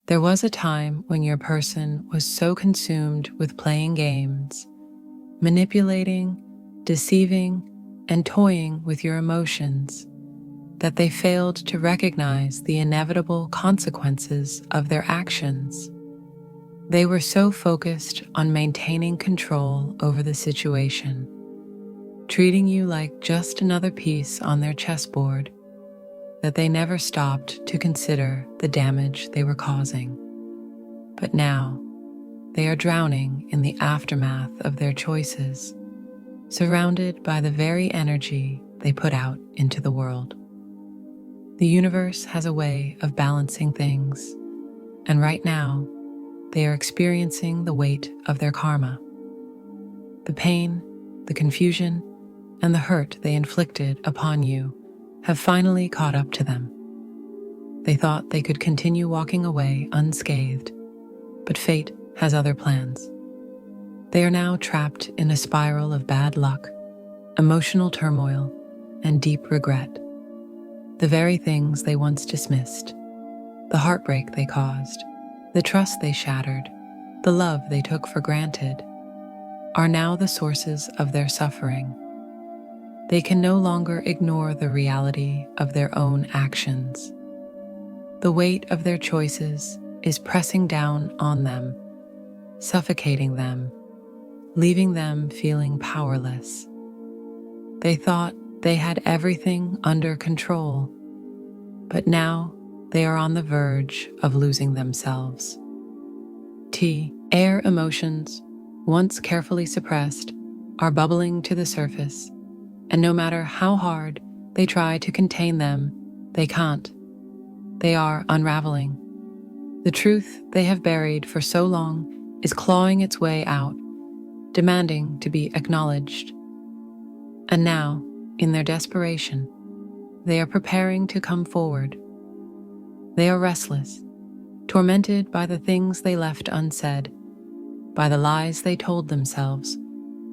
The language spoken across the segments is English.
There was a time when your person was so consumed with playing games, manipulating, deceiving, and toying with your emotions that they failed to recognize the inevitable consequences of their actions. They were so focused on maintaining control over the situation, treating you like just another piece on their chessboard, that they never stopped to consider the damage they were causing. But now, they are drowning in the aftermath of their choices, surrounded by the very energy they put out into the world. The universe has a way of balancing things, and right now, they are experiencing the weight of their karma. The pain, the confusion, and the hurt they inflicted upon you have finally caught up to them. They thought they could continue walking away unscathed, but fate has other plans. They are now trapped in a spiral of bad luck, emotional turmoil, and deep regret. The very things they once dismissed, the heartbreak they caused, the trust they shattered, the love they took for granted, are now the sources of their suffering. They can no longer ignore the reality of their own actions. The weight of their choices is pressing down on them, suffocating them, leaving them feeling powerless. They thought they had everything under control, but now they are on the verge of losing themselves. Air emotions, once carefully suppressed, are bubbling to the surface, and no matter how hard they try to contain them, they can't. They are unraveling. The truth they have buried for so long is clawing its way out, demanding to be acknowledged. And now, in their desperation, they are preparing to come forward. They are restless, tormented by the things they left unsaid, by the lies they told themselves,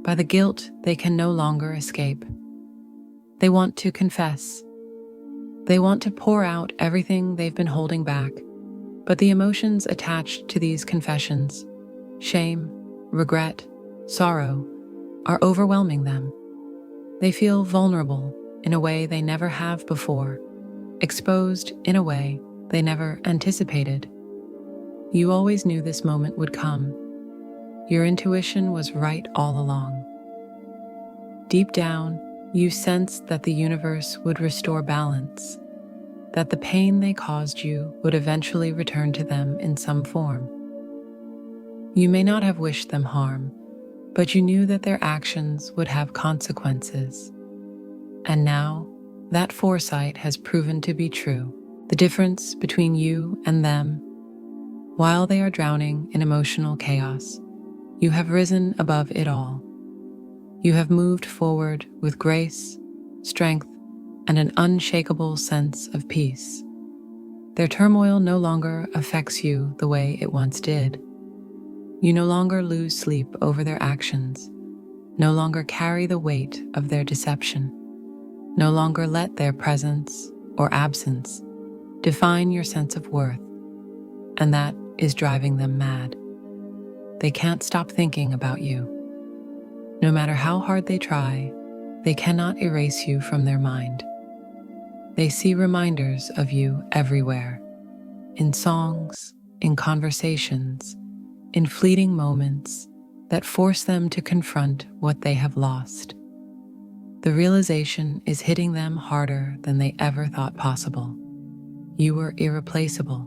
by the guilt they can no longer escape. They want to confess. They want to pour out everything they've been holding back, but the emotions attached to these confessions, shame, regret, sorrow, are overwhelming them. They feel vulnerable in a way they never have before, exposed in a way they never anticipated. You always knew this moment would come. Your intuition was right all along. Deep down, you sensed that the universe would restore balance, that the pain they caused you would eventually return to them in some form. You may not have wished them harm, but you knew that their actions would have consequences. And now, that foresight has proven to be true. The difference between you and them, while they are drowning in emotional chaos, you have risen above it all. You have moved forward with grace, strength, and an unshakable sense of peace. Their turmoil no longer affects you the way it once did. You no longer lose sleep over their actions, no longer carry the weight of their deception, no longer let their presence or absence define your sense of worth, and that is driving them mad. They can't stop thinking about you. No matter how hard they try, they cannot erase you from their mind. They see reminders of you everywhere, in songs, in conversations, in fleeting moments that force them to confront what they have lost. The realization is hitting them harder than they ever thought possible. You were irreplaceable.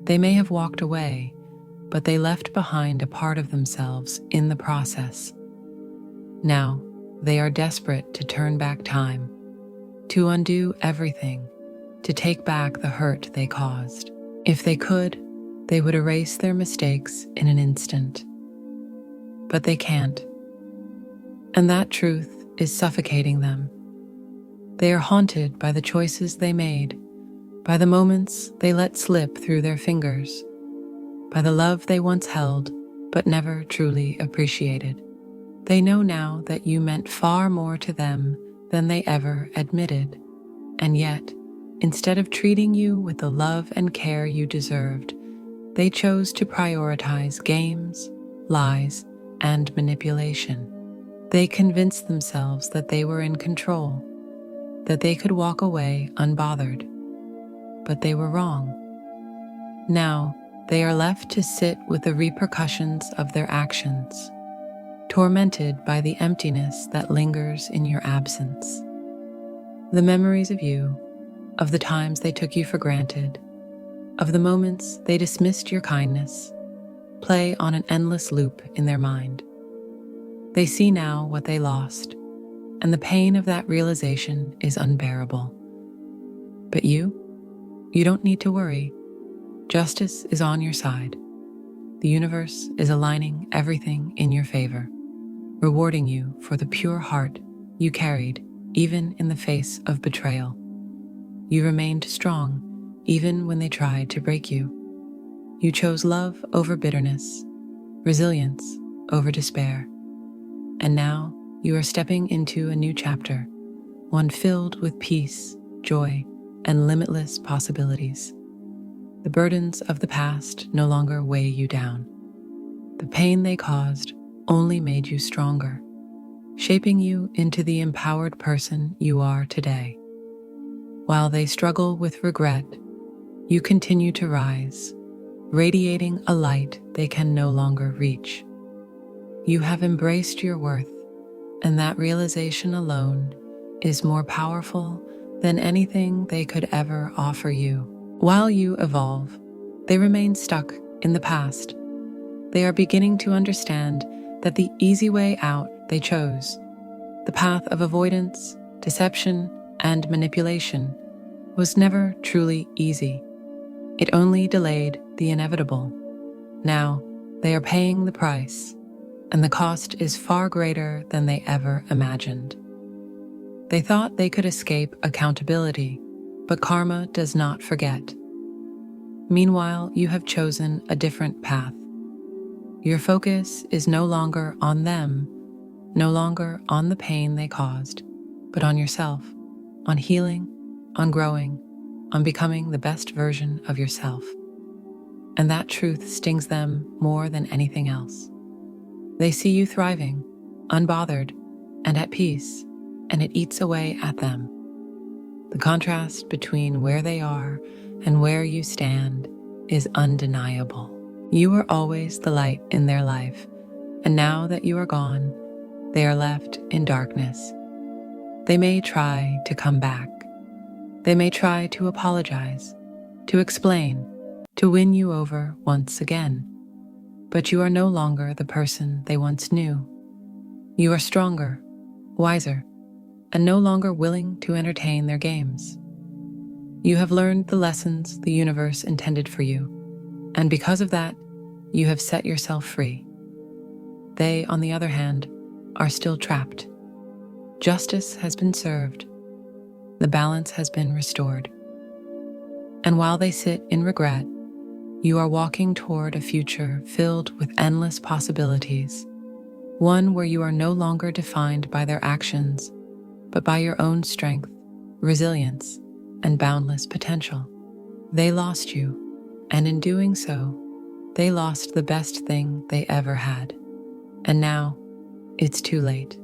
They may have walked away, but they left behind a part of themselves in the process. Now, they are desperate to turn back time, to undo everything, to take back the hurt they caused. If they could, they would erase their mistakes in an instant. But they can't. And that truth is suffocating them. They are haunted by the choices they made, by the moments they let slip through their fingers, by the love they once held but never truly appreciated. They know now that you meant far more to them than they ever admitted, and yet, instead of treating you with the love and care you deserved, They chose to prioritize games, lies, and manipulation. They convinced themselves that they were in control, that they could walk away unbothered. But they were wrong. Now, they are left to sit with the repercussions of their actions, tormented by the emptiness that lingers in your absence. The memories of you, of the times they took you for granted, of the moments they dismissed your kindness, play on an endless loop in their mind. They see now what they lost, and the pain of that realization is unbearable. But you don't need to worry. Justice is on your side. The universe is aligning everything in your favor, rewarding you for the pure heart you carried even in the face of betrayal. You remained strong even when they tried to break you. You chose love over bitterness, resilience over despair. And now you are stepping into a new chapter, one filled with peace, joy, and limitless possibilities. The burdens of the past no longer weigh you down. The pain they caused only made you stronger, shaping you into the empowered person you are today. While they struggle with regret, you continue to rise, radiating a light they can no longer reach. You have embraced your worth, and that realization alone is more powerful than anything they could ever offer you. While you evolve, they remain stuck in the past. They are beginning to understand that the easy way out they chose, the path of avoidance, deception, and manipulation, was never truly easy. It only delayed the inevitable. Now, they are paying the price, and the cost is far greater than they ever imagined. They thought they could escape accountability, but karma does not forget. Meanwhile, you have chosen a different path. Your focus is no longer on them, no longer on the pain they caused, but on yourself, on healing, on growing, on becoming the best version of yourself. And that truth stings them more than anything else. They see you thriving, unbothered, and at peace, and it eats away at them. The contrast between where they are and where you stand is undeniable. You were always the light in their life, and now that you are gone, they are left in darkness. They may try to come back. They may try to apologize, to explain, to win you over once again. But you are no longer the person they once knew. You are stronger, wiser, and no longer willing to entertain their games. You have learned the lessons the universe intended for you, and because of that, you have set yourself free. They, on the other hand, are still trapped. Justice has been served. The balance has been restored. And while they sit in regret, you are walking toward a future filled with endless possibilities, one where you are no longer defined by their actions, but by your own strength, resilience, and boundless potential. They lost you, and in doing so, they lost the best thing they ever had. And now, it's too late.